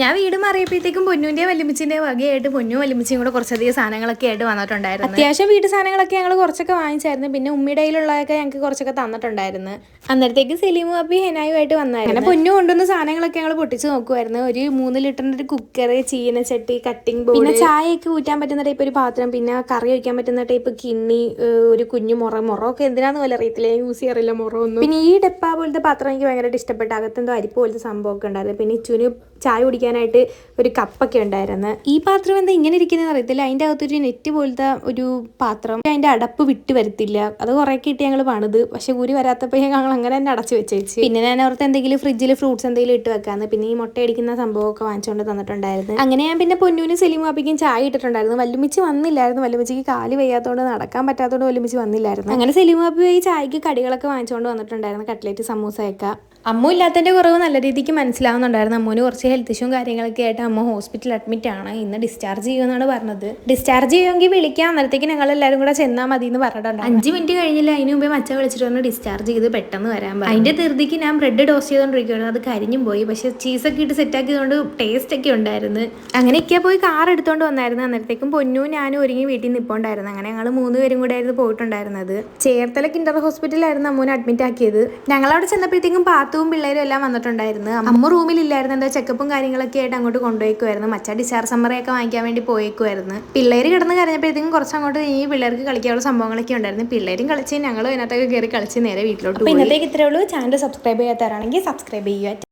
ഞാൻ വീട് മാറിയപ്പോഴത്തേക്കും പൊന്നൂന്റെ വല്യമ്മച്ചിന്റെ വകയായിട്ട് പൊന്നും വല്യമ്മച്ചിയും കൂടെ കുറച്ചധികം സാധനങ്ങളൊക്കെ ആയിട്ട് വന്നിട്ടുണ്ടായിരുന്നു. അത്യാവശ്യം വീട്ടു സാധനങ്ങളൊക്കെ ഞങ്ങൾ കുറച്ചൊക്കെ വാങ്ങിച്ചായിരുന്നു. പിന്നെ ഉമ്മയുടെ കയ്യിലുള്ളതൊക്കെ ഞങ്ങൾക്ക് കുറച്ചൊക്കെ തന്നിട്ടുണ്ടായിരുന്നു. അന്നേരത്തേക്ക് സലീമു അബി ഹെനായുമായിട്ട് വന്നായിരുന്നു. അങ്ങനെ പൊന്നു കൊണ്ടുവന്ന സാധനങ്ങളൊക്കെ ഞങ്ങൾ പൊട്ടിച്ച് നോക്കുമായിരുന്നു. ഒരു 3 ലിറ്ററിന്റെ ഒരു കുക്കർ, ചീനച്ചട്ടി, കട്ടിംഗ് ബോർഡ്, പിന്നെ ചായയൊക്കെ ഊറ്റാൻ പറ്റുന്ന ടൈപ്പ് ഒരു പാത്രം, പിന്നെ കറി വയ്ക്കാൻ പറ്റുന്ന ടൈപ്പ് കിണ്ണി, ഒരു കുഞ്ഞു മുറൊക്കെ എന്തിനാന്ന് പോലെ അറിയത്തില്ല, യൂസ് ചെയ്യാറില്ല മുറൊന്നും. പിന്നെ ഈ ഡെപ്പ പോലത്തെ പാത്രം എനിക്ക് ഭയങ്കരമായിട്ട് ഇഷ്ടപ്പെട്ട, അകത്തെന്തോ അരിപ്പ് പോലത്തെ സംഭവമൊക്കെ ഉണ്ടായിരുന്നു. പിന്നെ ഇച്ചുവിന് ചായ കുടിക്കാനായിട്ട് ഒരു കപ്പൊക്കെ ഉണ്ടായിരുന്നു. ഈ പാത്രം എന്താ ഇങ്ങനെ ഇരിക്കുന്നത് അറിയത്തില്ല. അതിൻ്റെ അകത്തൊരു നെറ്റ് പോലത്തെ ഒരു പാത്രം, അതിൻ്റെ അടപ്പ് വിട്ട് വരത്തില്ല. അത് കുറേയൊക്കെ ഇട്ട് ഞങ്ങൾ പണിത്, പക്ഷെ ഊരി വരാത്തപ്പോൾ ഞങ്ങൾ അങ്ങനെ തന്നെ അടച്ചു വെച്ചേച്ച്. പിന്നെ ഞാൻ ഓർത്ത് എന്തെങ്കിലും ഫ്രിഡ്ജിൽ ഫ്രൂട്ട്സ് എന്തെങ്കിലും ഇട്ട് വെക്കാന്ന്. പിന്നെ ഈ മുട്ട അടിക്കുന്ന സംഭവമൊക്കെ വാങ്ങിച്ചുകൊണ്ട് തന്നിട്ടുണ്ടായിരുന്നു. അങ്ങനെ ഞാൻ പിന്നെ പൊന്നൂനും സലീമും അപ്പിക്കും ചായ ഇട്ടിട്ടുണ്ടായിരുന്നു. വല്യമ്മച്ചി വന്നില്ലായിരുന്നു. വല്യമ്മച്ചിക്ക് കാല് വയ്യാത്തതുകൊണ്ട് നടക്കാൻ പറ്റാത്തതുകൊണ്ട് വല്യമ്മച്ചി വന്നില്ലായിരുന്നു. അങ്ങനെ സലീമും അപ്പി ഈ ചായക്ക് കടികളൊക്കെ വാങ്ങിച്ചുകൊണ്ട് വന്നിട്ടുണ്ടായിരുന്നു. കട്ട്ലേറ്റ്, സമൂസയൊക്കെ. അമ്മ ഇല്ലാത്തതിൻ്റെ കുറവ് നല്ല രീതിക്ക് മനസ്സിലാവുന്നുണ്ടായിരുന്നു. അമ്മൂന് കുറച്ച് ഹെൽത്ത് ഇഷ്യൂവും കാര്യങ്ങളൊക്കെ ആയിട്ട് അമ്മ ഹോസ്പിറ്റലിൽ അഡ്മിറ്റ് ആണ്. ഇന്ന് ഡിസ്ചാർജ് ചെയ്യുമെന്നാണ് പറഞ്ഞത്. ഡിസ്ചാർജ് ചെയ്യുമെങ്കിൽ വിളിക്കാം, അന്നേരത്തേക്ക് ഞങ്ങൾ എല്ലാവരും കൂടെ ചെന്നാൽ മതി എന്ന് പറഞ്ഞിട്ടുണ്ട്. 5 മിനിറ്റ് കഴിഞ്ഞില്ല, അതിന് മുമ്പേ മച്ച വിളിച്ചിട്ട് പറഞ്ഞു ഡിസ്ചാർജ് ചെയ്ത് പെട്ടെന്ന് വരാൻ പറഞ്ഞു. അതിൻ്റെ ധൃതിക്ക് ഞാൻ ബ്രെഡ് ടോസ്റ്റ് ചെയ്തുകൊണ്ടിരിക്കുകയായിരുന്നു. അത് കരിഞ്ഞും പോയി, പക്ഷേ ചീസൊക്കെ ഇട്ട് സെറ്റാക്കിയതുകൊണ്ട് ടേസ്റ്റ് ഒക്കെ ഉണ്ടായിരുന്നു. അങ്ങനെയൊക്കെ പോയി കാർ എടുത്തുകൊണ്ട് വന്നായിരുന്നു. അന്നേരത്തേക്കും പൊന്നും ഞാനും ഒരുങ്ങി വീട്ടിൽ നിൽപ്പുണ്ടായിരുന്നു. അങ്ങനെ ഞങ്ങൾ 3 പേരും കൂടെ ആയിരുന്നു പോയിട്ടുണ്ടായിരുന്നത്. ചേർത്തല കിൻഡർ ഹോസ്പിറ്റലിലായിരുന്നു അമ്മൂനെ അഡ്മിറ്റ് ആക്കിയത്. ഞങ്ങളവിടെ ചെന്നപ്പോഴത്തേക്കും പാത്തുവും പിള്ളേരും എല്ലാം വന്നിട്ടുണ്ടായിരുന്നു. അമ്മ റൂമിലില്ലായിരുന്നു, എന്താ ചെക്കപ്പും കാര്യങ്ങളൊക്കെ ആയിട്ട് അങ്ങോട്ട് കൊണ്ടുപോയിക്കുമായിരുന്നു. മച്ച ഡിസ്ചാർജ് സമ്മറയൊക്കെ വാങ്ങിക്കാൻ വേണ്ടി പോയേക്കുമായിരുന്നു. പിള്ളേർ കിടന്ന് കരഞ്ഞപ്പോഴത്തേക്കും കുറച്ചങ്ങോട്ട് ഈ പിള്ളേർക്ക് കളിക്കാനുള്ള സംഭവങ്ങളൊക്കെ ഉണ്ടായിരുന്നു. പിള്ളേരും കളിച്ച് ഞങ്ങളും അതിനകത്തൊക്കെ കയറി കളിച്ച് നേരെ വീട്ടിലോട്ട് പോയി. ഇന്നത്തേക്ക് ഇത്രയേ ഉള്ളൂ. ചാനൽ സബ്സ്ക്രൈബ് ചെയ്യാത്തവരാണെങ്കിൽ സബ്സ്ക്രൈബ് ചെയ്യുക.